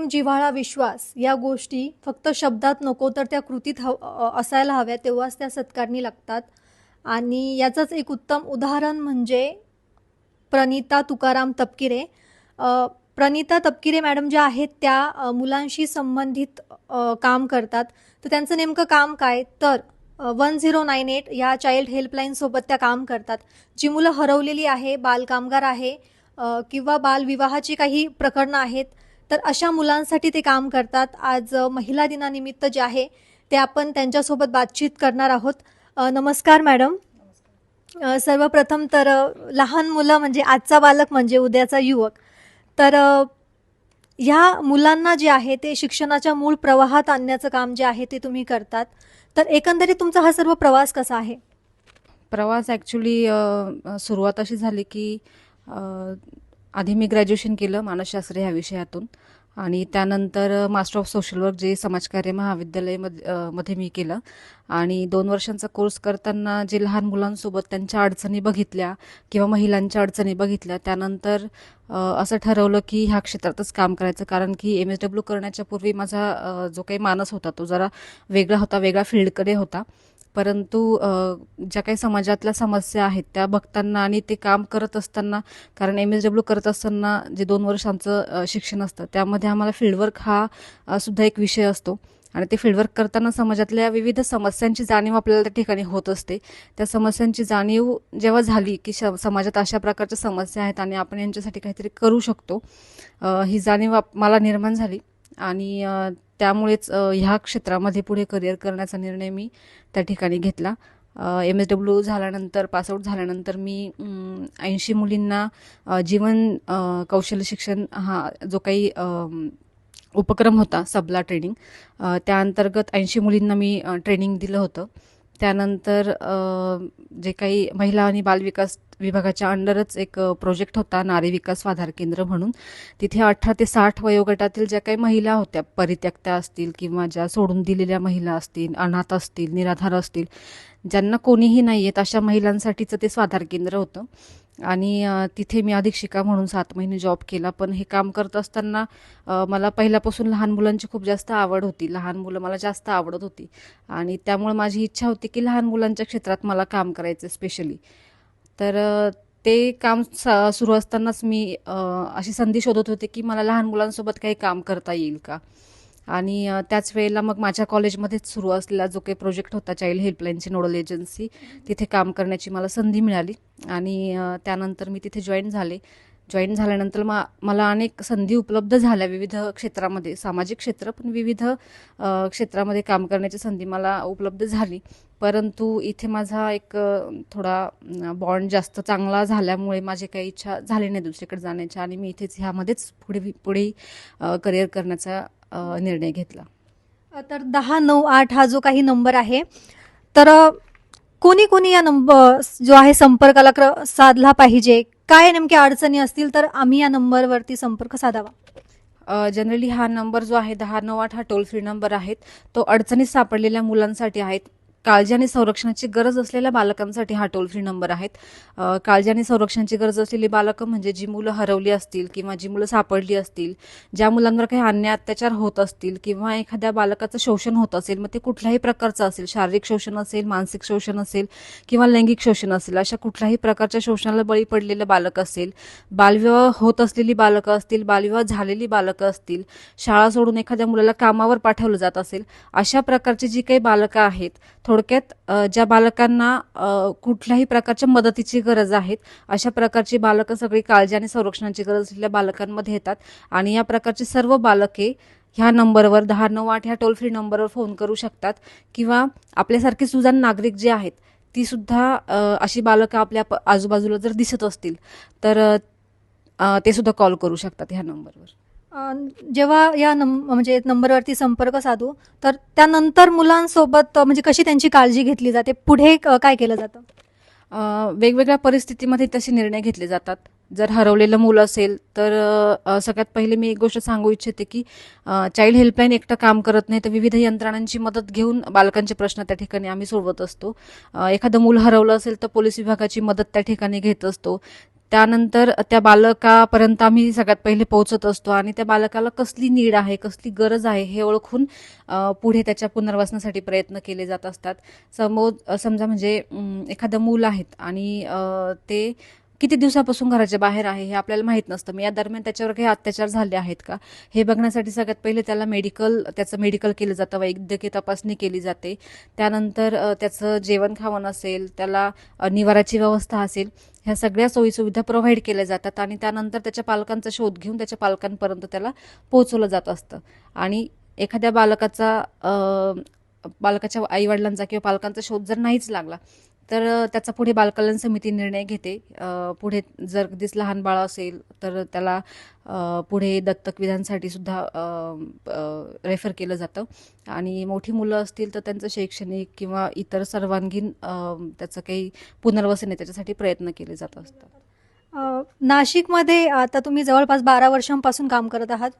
प्रेम, जिव्हाळा, विश्वास या गोष्टी फक्त शब्दात नको तर त्या कृतीत असायला हव्या, तेव्हाच त्या सत्कारणी लागतात. आणि याचंच एक उत्तम उदाहरण म्हणजे प्रणिता तुकाराम तपकिरे. प्रणिता तपकिरे मॅडम ज्या आहेत त्या मुलांशी संबंधित काम करतात. तर त्यांचं नेमकं काम काय तर 1098 या चाइल्ड हेल्पलाईनसोबत त्या काम करतात. जी मुलं हरवलेली आहे, बालकामगार आहे किंवा बालविवाहाची काही प्रकरणं आहेत, तर अशा मुलांसाठी ते काम करतात. आज महिला दिनानिमित्त जे आहे ते आपण त्यांच्यासोबत बातचीत करणार आहोत. नमस्कार मॅडम. सर्वप्रथम तर लहान मुलं म्हणजे आजचा बालक म्हणजे उद्याचा युवक. तर ह्या मुलांना जे आहे ते शिक्षणाच्या मूळ प्रवाहात आणण्याचं काम जे आहे ते तुम्ही करतात. तर एकंदरीत तुमचा हा सर्व प्रवास कसा आहे? प्रवास ॲक्च्युली सुरुवात अशी झाली की अ, आधी मी ग्रॅज्युएशन केलं मानसशास्त्र ह्या विषयातून आणि त्यानंतर मास्टर ऑफ सोशल वर्क जे समाजकार्य मध्ये मी केलं आणि 2 वर्षांचा कोर्स करताना जे लहान मुलांसोबत त्यांच्या अडचणी बघितल्या किंवा महिलांच्या अडचणी बघितल्या त्यानंतर असं ठरवलं की ह्या क्षेत्रातच काम करायचं कारण की MSW करण्याच्या पूर्वी माझा जो काही मानस होता तो जरा वेगळा होता, वेगळ्या फील्डकडे होता. परंतु ज्या काही समाजातल्या समस्या आहेत त्या बघताना आणि ते काम करत असताना कारण MSW करत असताना जे 2 वर्षांचं शिक्षण असतं त्यामध्ये आम्हाला फील्डवर्क हा सुद्धा एक विषय असतो आणि ते फील्डवर्क करताना समाजातल्या विविध समस्यांची जाणीव आपल्याला त्या ठिकाणी होत असते. त्या समस्यांची जाणीव जेव्हा झाली की समाजात अशा प्रकारच्या समस्या आहेत आणि आपण यांच्यासाठी काहीतरी करू शकतो ही जाणीव मला निर्माण झाली आणि त्यामुळेच ह्या क्षेत्रामध्ये पुढे करिअर करण्याचा निर्णय मी त्या ठिकाणी घेतला. MSW झाल्यानंतर पासआउट झाल्यानंतर मी 80 मुलींना जीवन कौशल्य शिक्षण हा जो काही उपक्रम होता सबला ट्रेनिंग त्या अंतर्गत 80 मुलींना मी ट्रेनिंग दिलं होतं. त्यानंतर जे काही महिला आणि बालविकास विभागाच्या अंडरच एक प्रोजेक्ट होता नारी विकास स्वाधार केंद्र म्हणून. तिथे 18 ते 60 वयोगटातील ज्या काही महिला होत्या परित्यक्त्या असतील किंवा ज्या सोडून दिलेल्या महिला असतील, अनाथ असतील, निराधार असतील, ज्यांना कोणीही नाही आहेत अशा महिलांसाठीचं ते स्वाधार केंद्र होतं आणि तिथे मी अधीक्षिका म्हणून 7 महिने जॉब केला. पण हे काम करत असताना मला पहिल्यापासून लहान मुलांची खूप जास्त आवड होती. लहान मुलं मला जास्त आवडत होती आणि त्यामुळे माझी इच्छा होती की लहान मुलांच्या क्षेत्रात मला काम करायचं स्पेशली. तर ते काम सुरू असतानाच मी अशी संधी शोधत होते की मला लहान मुलांसोबत काही काम करता येईल का आणि त्याच वेळेला मग माझ्या कॉलेजमध्येच सुरू असलेला जो काही प्रोजेक्ट होता चाइल्ड हेल्पलाईनची नोडल एजन्सी तिथे काम करण्याची मला संधी मिळाली आणि त्यानंतर मी तिथे जॉईन झाल्यानंतर मला अनेक संधी उपलब्ध झाल्या विविध क्षेत्रामध्ये, सामाजिक क्षेत्र पण विविध क्षेत्रामध्ये काम करण्याची संधी मला उपलब्ध झाली. परंतु इथे माझा एक थोडा बॉन्ड जास्त चांगला झाल्यामुळे माझी काही इच्छा झाली नाही दुसरीकडे जाण्याची आणि मी इथेच ह्यामध्येच पुढे करिअर करण्याचा निर्णय घेतला. तर 1098 हा जो काही नंबर आहे तर कोणी कोणी या नंबर जो आहे संपर्काला साधला पाहिजे, काय नेमक्या अडचणी असतील तर आम्ही या नंबरवरती संपर्क साधावा? जनरली हा नंबर जो आहे 1098 हा टोल फ्री नंबर आहेत. तो अडचणीत सापडलेल्या मुलांसाठी आहेत. काळजी आणि संरक्षणाची गरज असलेल्या बालकांसाठी हा टोल फ्री नंबर आहेत. काळजी आणि संरक्षणाची गरज असलेली बालकं म्हणजे जी मुलं हरवली असतील किंवा जी मुलं सापडली असतील, ज्या मुलांवर काही अन्याय अत्याचार होत असतील किंवा एखाद्या बालकाचं शोषण होत असेल, मग ते कुठल्याही प्रकारचं असेल, शारीरिक शोषण असेल, मानसिक शोषण असेल किंवा लैंगिक शोषण असेल, अशा कुठल्याही प्रकारच्या शोषणाला बळी पडलेलं बालक असेल, बालविवाह होत असलेली बालकं असतील, बालविवाह झालेली बालकं असतील, शाळा सोडून एखाद्या मुलाला कामावर पाठवलं जात असेल, अशा प्रकारची जी काही बालकं आहेत, थोडक्यात ज्या बालकांना कुठल्याही प्रकारच्या मदतीची गरज आहे अशा प्रकारची बालकं सगळी काळजी आणि संरक्षणाची गरज असलेल्या बालकांमध्ये येतात आणि या प्रकारची सर्व बालके ह्या नंबरवर 1098 ह्या टोल फ्री नंबरवर फोन करू शकतात किंवा आपल्यासारखी सुजाण नागरिक जे आहेत ती सुद्धा अशी बालकं आपल्या आजूबाजूला जर दिसत असतील तर ते सुद्धा कॉल करू शकतात ह्या नंबरवर. जेव्हा या म्हणजे नंबरवरती संपर्क साधू तर त्यानंतर मुलांसोबत म्हणजे कशी त्यांची काळजी घेतली जाते, पुढे काय केलं जातं? वेगवेगळ्या परिस्थितीमध्ये तसे निर्णय घेतले जातात. जर हरवलेलं मूल असेल तर सगळ्यात पहिले मी एक गोष्ट सांगू इच्छिते की चाइल्ड हेल्पलाईन एकटं काम करत नाही तर विविध यंत्रणांची मदत घेऊन बालकांचे प्रश्न त्या ठिकाणी आम्ही सोडवत असतो. एखादं मूल हरवलं असेल तर पोलीस विभागाची मदत त्या ठिकाणी घेत असतो. त्यानंतर त्या बालकापर्यंत आम्ही सगळ्यात पहिले पोहोचत असतो आणि त्या बालकाला कसली नीड आहे, कसली गरज आहे हे ओळखून पुढे त्याच्या पुनर्वसनासाठी प्रयत्न केले जात असतात. समजा म्हणजे एखादं मूल आहेत आणि ते किती दिवसापासून घराच्या बाहेर आहे हे आपल्याला माहीत नसतं. मग या दरम्यान त्याच्यावर काही अत्याचार झाले आहेत का हे बघण्यासाठी सगळ्यात पहिले त्याला त्याचं मेडिकल केलं जातं, वैद्यकीय तपासणी केली जाते. त्यानंतर त्याचं जेवण खावण असेल, त्याला निवाराची व्यवस्था असेल, ह्या सगळ्या सोयीसुविधा प्रोव्हाइड केल्या जातात आणि त्यानंतर त्याच्या पालकांचा शोध घेऊन त्याच्या पालकांपर्यंत त्याला पोहोचवलं जात असतं. आणि एखाद्या बालकाच्या आईवडिलांचा किंवा पालकांचा शोध जर नाहीच लागला तर त्याचा पुढे बालकल्याण समिती निर्णय घेते. पुढे जर कधीच लहान बाळ असेल तर त्याला पुढे दत्तक विधानसाठी सुद्धा रेफर केलं जातं आणि मोठी मुलं असतील तर त्यांचं शैक्षणिक किंवा इतर सर्वांगीण त्याचं काही पुनर्वसन आहे त्याच्यासाठी प्रयत्न केले जात असतात. नाशिकमध्ये आता तुम्ही जवळपास 12 वर्षांपासून काम करत आहात,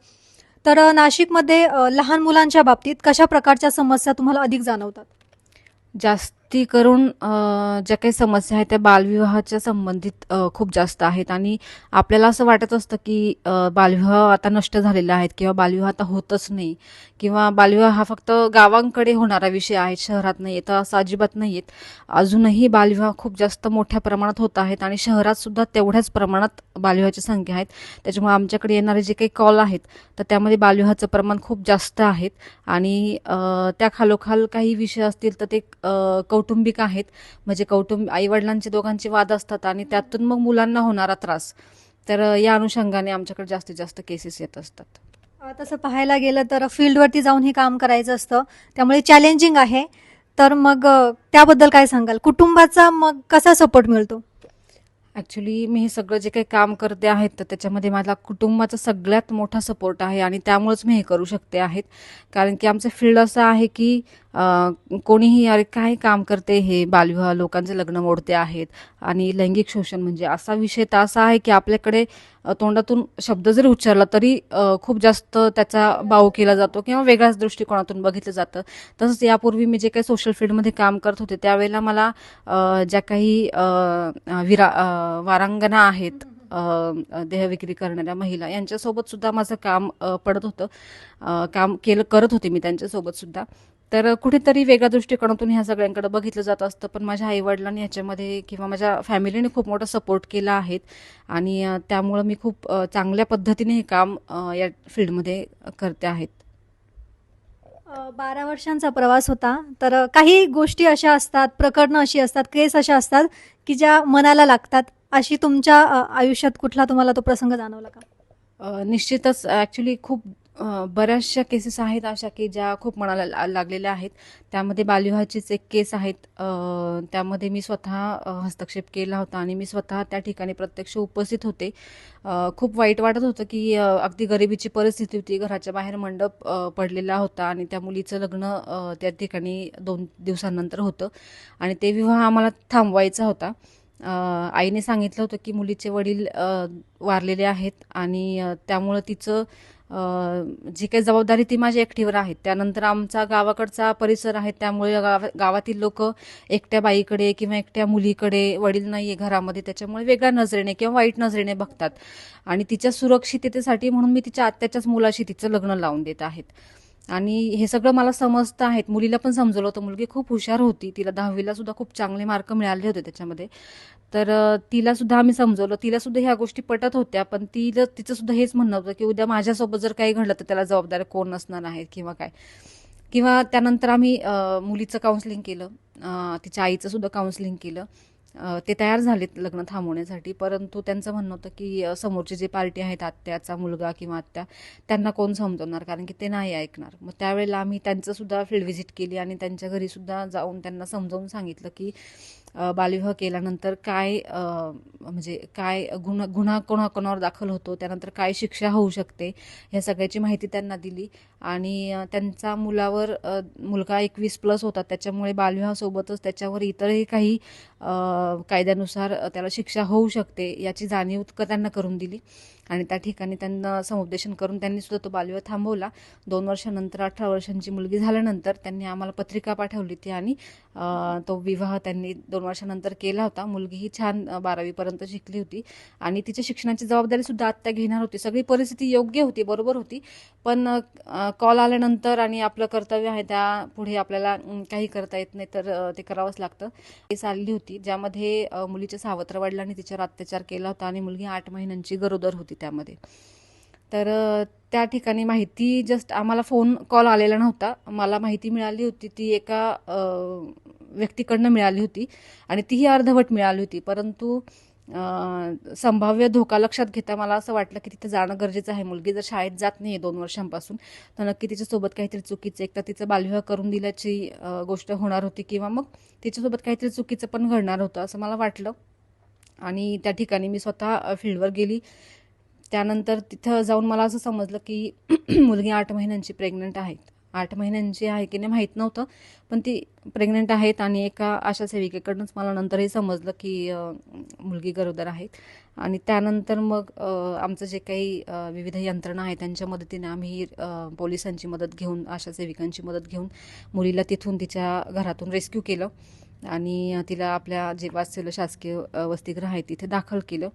तर नाशिकमध्ये लहान मुलांच्या बाबतीत कशा प्रकारच्या समस्या तुम्हाला अधिक जाणवतात? जास्ती करून ज्या काही समस्या आहेत त्या बालविवाहाच्या संबंधित खूप जास्त आहेत आणि आपल्याला असं वाटत असतं की बालविवाह आता नष्ट झालेले आहेत किंवा बालविवाह आता होतच नाही किंवा बालविवाह हा फक्त गावांकडे होणारा विषय आहे, शहरात नाही येत, असं अजिबात नाही येत. अजूनही बालविवाह खूप जास्त मोठ्या प्रमाणात होत आहेत आणि शहरात सुद्धा तेवढ्याच प्रमाणात बालविवाहाची संख्या आहेत. त्याच्यामुळे आमच्याकडे येणारे जे काही कॉल आहेत तर त्यामध्ये बालविवाहाचं प्रमाण खूप जास्त आहेत आणि त्या खालोखाल काही विषय असतील तर ते कौटुंबिक आहेत, म्हणजे आईवडिलांचे दोघांचे वाद असतात आणि त्यातून मग मुलांना होणारा त्रास. तर या अनुषंगाने आमच्याकडे जास्तीत जास्त केसेस येत असतात. तसं पाहायला गेलं तर फील्डवरती जाऊन हे काम करायचं असतं, त्यामुळे चॅलेंजिंग आहे. तर मग त्याबद्दल काय सांगाल? कुटुंबाचा मग कसा सपोर्ट मिळतो? ॲक्च्युली मी हे सगळं जे काही काम करते आहेत तर त्याच्यामध्ये माझा कुटुंबाचा सगळ्यात मोठा सपोर्ट आहे आणि त्यामुळेच मी हे करू शकते आहेत. कारण की आमचं फील्ड असं आहे की कोणीही अरे काय काम करते हे, बालविवाह, लोकांचे लग्न मोडते आहेत आणि लैंगिक शोषण म्हणजे असा विषय तर असा आहे की आपल्याकडे तोंडातून शब्द जरी उच्चारला तरी खूप जास्त त्याचा बाऊ केला जातो किंवा वेगळ्याच दृष्टिकोनातून बघितलं जातं. तसंच यापूर्वी मी जे काही सोशल फील्डमध्ये काम करत होते त्यावेळेला मला ज्या काही वारांगना आहेत, देहविक्री करणाऱ्या महिला, यांच्यासोबत सुद्धा माझं काम पडत होतं, करत होते मी त्यांच्यासोबत सुद्धा. तर कुठेतरी वेगळ्या दृष्टिकोनातून ह्या सगळ्यांकडे बघितलं जात असतं, पण माझ्या आईवडिलांनी ह्याच्यामध्ये किंवा माझ्या फॅमिलीने खूप मोठा सपोर्ट केला आहे आणि त्यामुळं मी खूप चांगल्या पद्धतीने हे काम या फील्डमध्ये करते आहेत. 12 वर्षांचा प्रवास होता, तर काही गोष्टी अशा असतात, प्रकरणं अशी असतात, केस अशा असतात की ज्या मनाला लागतात. अशी तुमच्या आयुष्यात कुठला तुम्हाला तो प्रसंग जाणवला का? निश्चितच ॲक्च्युली खूप बऱ्याचशा केसेस आहेत अशा की ज्या खूप मनाला लागलेल्या आहेत. त्यामध्ये बालविवाहाचीच एक केस आहेत. त्यामध्ये मी स्वतः हस्तक्षेप केला होता आणि मी स्वतः त्या ठिकाणी प्रत्यक्ष उपस्थित होते. खूप वाईट वाटत होतं की अगदी गरिबीची परिस्थिती होती, घराच्या बाहेर मंडप पडलेला होता आणि त्या मुलीचं लग्न त्या ठिकाणी 2 दिवसांनंतर होतं आणि ते विवाह आम्हाला थांबवायचा होता. आईने सांगितलं होतं की मुलीचे वडील वारलेले आहेत आणि त्यामुळं तिचं जी काही जबाबदारी ती माझ्या एकटीवर आहे. त्यानंतर आमचा गावाकडचा परिसर आहे त्यामुळे गावातील लोक एकट्या बाईकडे किंवा एकट्या मुलीकडे, वडील नाहीये घरामध्ये, त्याच्यामुळे वेगळ्या नजरेने किंवा वाईट नजरेने बघतात आणि तिच्या सुरक्षिततेसाठी म्हणून मी तिच्या आत्याच्याच मुलाशी तिचं लग्न लावून देत आहेत आणि हे सगळं मला समजतं आहेत. मुलीला पण समजवलं होतं. मुलगी खूप हुशार होती, तिला 10वीला सुद्धा खूप चांगले मार्क मिळाले होते त्याच्यामध्ये. तर तिला सुद्धा आम्ही समजवलं, तिला सुद्धा ह्या गोष्टी पटत होत्या, पण तिचं सुद्धा हेच म्हणणं होतं की उद्या माझ्यासोबत जर काही घडलं तर त्याला जबाबदार कोण नसणार आहे किंवा काय. किंवा त्यानंतर आम्ही मुलीचं काउन्सिलिंग केलं, तिच्या आईचं सुद्धा काउन्सिलिंग केलं. ते तयार झालेत लग्न थांबवण्यासाठी, परंतु त्यांचं म्हणणं होतं की समोरचे जे पार्टी आहेत, आत्याचा मुलगा किंवा आत्या, त्यांना कोण समजवणार, कारण की ते नाही ऐकणार. मग त्यावेळेला आम्ही त्यांचं सुद्धा फील्ड व्हिजिट केली आणि त्यांच्या घरी सुद्धा जाऊन त्यांना समजावून सांगितलं की बालविवाह केल्यानंतर काय म्हणजे काय गुन्हा कोणावर दाखल होतो, त्यानंतर काय शिक्षा होऊ शकते, ह्या सगळ्याची माहिती त्यांना दिली आणि त्यांचा मुलगा 21+ होता, त्याच्यामुळे बालविवाहासोबतच त्याच्यावर इतरही काही कायद्यानुसार त्याला शिक्षा होऊ शकते याची जाणीव त्यांना करून दिली आणि त्या ठिकाणी त्यांना समुपदेशन करून त्यांनी सुद्धा तो बालविवाह थांबवला. 2 वर्षानंतर 18 वर्षांची मुलगी झाल्यानंतर त्यांनी आम्हाला पत्रिका पाठवली ती आणि तो विवाह त्यांनी 2 वर्षानंतर केला होता. मुलगीही छान 12वी पर्यंत पर्यंत शिकली होती आणि तिच्या शिक्षणाची जबाबदारी सुद्धा आत्या घेणार होती. सगळी परिस्थिती योग्य होती, बरोबर होती. पण कॉल आल्यानंतर आणि आपलं कर्तव्य आहे त्या पुढे आपल्याला काही करता येत नाही, तर ते करावंच लागतं. केस आलेली होती ज्यामध्ये मुलीच्या सावत्र वडिलांनी तिच्यावर अत्याचार केला होता आणि मुलगी 8 महिन्यांची गरोदर होती त्यामध्ये. तर त्या ठिकाणी माहिती जस्ट आम्हाला फोन कॉल आलेला नव्हता. मला माहिती मिळाली होती ती एका व्यक्तीकडनं मिळाली होती आणि तीही अर्धवट मिळाली होती. परंतु संभाव्य धोका लक्षात घेता मला असं वाटलं की तिथे जाणं गरजेचं आहे. मुलगी जर शाळेत जात नाही 2 वर्षांपासून, तर नक्की तिच्यासोबत काहीतरी चुकीचं, एक तर तिचा बालविवाह करून दिल्याची गोष्ट होणार होती किंवा मग तिच्यासोबत काहीतरी चुकीचं पण घडणार होतं असं मला वाटलं. आणि त्या ठिकाणी मी स्वतः फील्डवर गेली. त्यानंतर तिथं जाऊन मला असं समजलं की मुलगी 8 महिन्यांची प्रेग्नंट आहे. 8 महिन्यांची आहे की नाही माहीत नव्हतं, पण ती प्रेग्नंट आहेत. आणि एका आशा सेविकेकडूनच मला नंतर हे समजलं की मुलगी गरोदर आहेत. आणि त्यानंतर मग आमचं जे काही विविध यंत्रणा आहे त्यांच्या मदतीने आम्ही पोलिसांची मदत घेऊन, आशा सेविकांची मदत घेऊन मुलीला तिथून तिच्या घरातून रेस्क्यू केलं आणि तिला आपल्या जे वात्सल्य शासकीय वसतिगृह आहे तिथे दाखल केलं.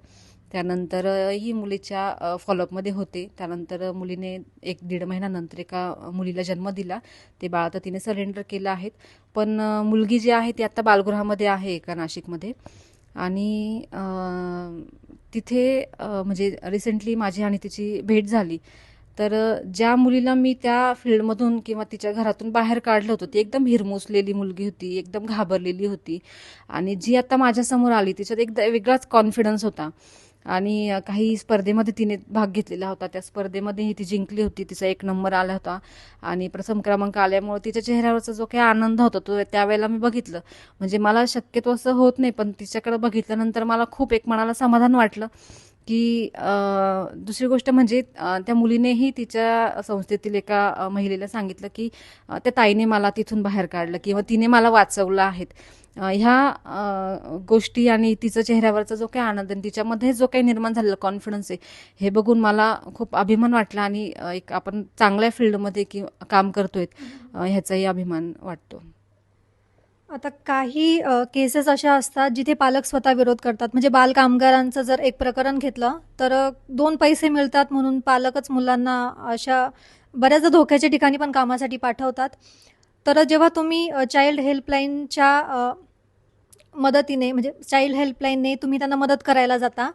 त्यानंतर ही मुलीच्या फॉलोअपमध्ये होते. त्यानंतर मुलीने 1-1.5 महिन्यानंतर एका मुलीला जन्म दिला. ते बाळ आता तिने सरेंडर केलं आहे. पण मुलगी जी आहे ती आता बालगृहामध्ये आहे एका नाशिकमध्ये. आणि तिथे म्हणजे रिसेंटली माझी आणि तिची भेट झाली. तर ज्या मुलीला मी त्या फील्डमधून किंवा तिच्या घरातून बाहेर काढलं होतं ती एकदम हिरमोसलेली मुलगी होती, एकदम घाबरलेली होती. आणि जी आता माझ्यासमोर आली तिच्यात एकदा वेगळाच कॉन्फिडन्स होता. आणि काही स्पर्धेमध्ये तिने भाग घेतलेला होता. त्या स्पर्धेमध्येही ती जिंकली होती. तिचा 1 नंबर आला होता आणि प्रथम क्रमांक आल्यामुळे तिच्या चेहऱ्यावरचा जो काही आनंद होता तो त्यावेळेला मी बघितलं. म्हणजे मला शक्यतो असं होत नाही, पण तिच्याकडे बघितल्यानंतर मला खूप एक मनाला समाधान वाटलं. की दुसरी गोष्ट म्हणजे त्या मुलीनेही तिच्या संस्थेतील एका महिलेला सांगितलं की त्या ताईने मला तिथून बाहेर काढलं किंवा तिने मला वाचवलं आहेत. ह्या गोष्टी आणि तिचं चेहऱ्यावरचा जो काही आनंद आणि तिच्यामध्ये जो काही निर्माण झालेला कॉन्फिडन्स आहे, हे बघून मला खूप अभिमान वाटला. आणि एक आपण चांगल्या फील्डमध्ये काम करतोय ह्याचाही अभिमान वाटतो. आता काही केसेस अशा असतात जिथे पालक स्वतः विरोध करतात. म्हणजे बालकामगारांचं जर एक प्रकरण घेतलं तर 2 पैसे मिळतात म्हणून पालकच मुलांना अशा बऱ्याचदा धोक्याच्या ठिकाणी पण कामासाठी पाठवतात. तर जेव्हा तुम्ही चाइल्ड हेल्पलाईनच्या मदतीने, म्हणजे चाइल्ड हेल्पलाईनने तुम्ही त्यांना मदत करायला जाता,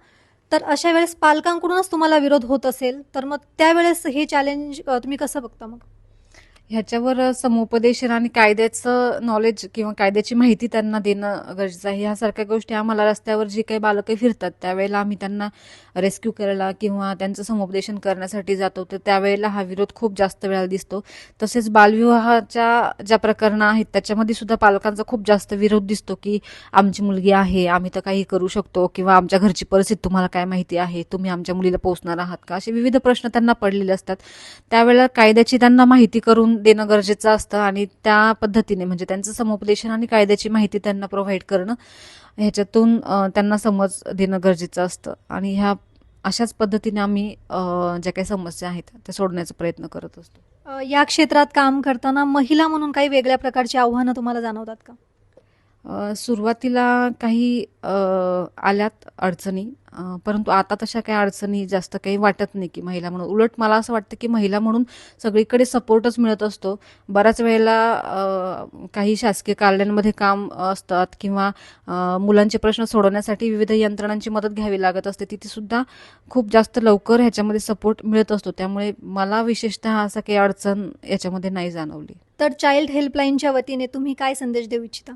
तर अशा वेळेस पालकांकडूनच तुम्हाला विरोध होत असेल, तर मग त्यावेळेस हे चॅलेंज तुम्ही कसं बघता मग? ह्याच्यावर समुपदेशन आणि कायद्याचं नॉलेज किंवा कायद्याची माहिती त्यांना देणं गरजेचं आहे. ह्यासारख्या गोष्टी आम्हाला रस्त्यावर जी काही बालकं फिरतात त्यावेळेला आम्ही त्यांना रेस्क्यू करायला किंवा त्यांचं समुपदेशन करण्यासाठी जातो, तर त्यावेळेला हा विरोध खूप जास्त वेळा दिसतो. तसेच बालविवाहाच्या ज्या प्रकरणं आहेत त्याच्यामध्ये सुद्धा पालकांचा खूप जास्त विरोध दिसतो की आमची मुलगी आहे, आम्ही तर काही करू शकतो, किंवा आमच्या घरची परिस्थिती तुम्हाला काय माहिती आहे, तुम्ही आमच्या मुलीला पोसणार आहात का, असे विविध प्रश्न त्यांना पडलेले असतात. त्यावेळेला कायद्याची त्यांना माहिती करून देणं गरजेचं असतं आणि त्या पद्धतीने म्हणजे त्यांचं समुपदेशन आणि कायद्याची माहिती त्यांना प्रोव्हाइड करणं, ह्याच्यातून त्यांना समज देणं गरजेचं असतं. आणि ह्या अशाच पद्धतीने आम्ही ज्या काही समस्या आहेत त्या सोडण्याचा प्रयत्न करत असतो. या क्षेत्रात काम करताना महिला म्हणून काही वेगळ्या प्रकारची आव्हानं तुम्हाला जाणवतात का? सुरुवातीला काही आल्यात अडचणी, परंतु आता तशा काही अडचणी जास्त काही वाटत नाही की महिला म्हणून. उलट मला असं वाटतं की महिला म्हणून सगळीकडे सपोर्टच मिळत असतो. बऱ्याच वेळेला काही शासकीय कार्यालयांमध्ये काम असतात किंवा मुलांचे प्रश्न सोडवण्यासाठी विविध यंत्रणांची मदत घ्यावी लागत असते, तिथे सुद्धा खूप जास्त लवकर ह्याच्यामध्ये सपोर्ट मिळत असतो. त्यामुळे मला विशेषतः असं काही अडचण याच्यामध्ये नाही जाणवली. तर चाइल्ड हेल्पलाईनच्या वतीने तुम्ही काय संदेश देऊ इच्छिता?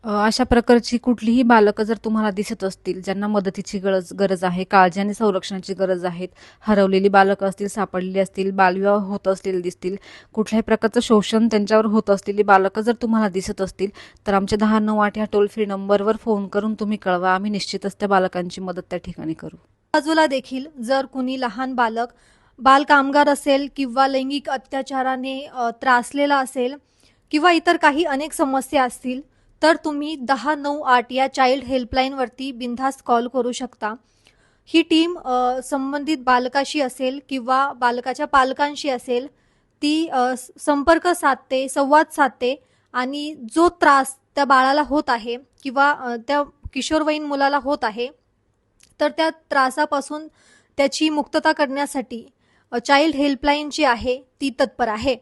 अशा प्रकारची कुठलीही बालकं जर तुम्हाला दिसत असतील ज्यांना मदतीची गरज आहे, काळजी आणि संरक्षणाची गरज आहे, हरवलेली बालकं असतील, सापडलेली असतील, बालविवाह होत असतील दिसतील, कुठल्याही प्रकारचं शोषण त्यांच्यावर होत असलेली बालकं जर तुम्हाला दिसत असतील, तर आमच्या 1098 या टोल फ्री नंबरवर फोन करून तुम्ही कळवा. आम्ही निश्चितच त्या बालकांची मदत त्या ठिकाणी करू. बाजूला देखील जर कुणी लहान बालक बालकामगार असेल किंवा लैंगिक अत्याचाराने त्रासलेला असेल किंवा इतर काही अनेक समस्या असतील, तर तुम्ही 1098 या चाइल्ड हेल्पलाईनवरती बिनधास्त कॉल करू शकता. ही टीम संबंधित बालकाशी असेल किंवा बालकाच्या पालकांशी असेल, ती संपर्क साधते, संवाद साधते आणि जो त्रास त्या बाळाला होत आहे किंवा त्या किशोरवयीन मुलाला होत आहे, तर त्या त्रासापासून त्याची मुक्तता करण्यासाठी चाइल्ड हेल्पलाईन जी आहे ती तत्पर आहे.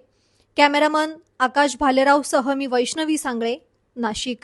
कॅमेरामन आकाश भालेरावसह मी वैष्णवी सांगळे, नाशिक.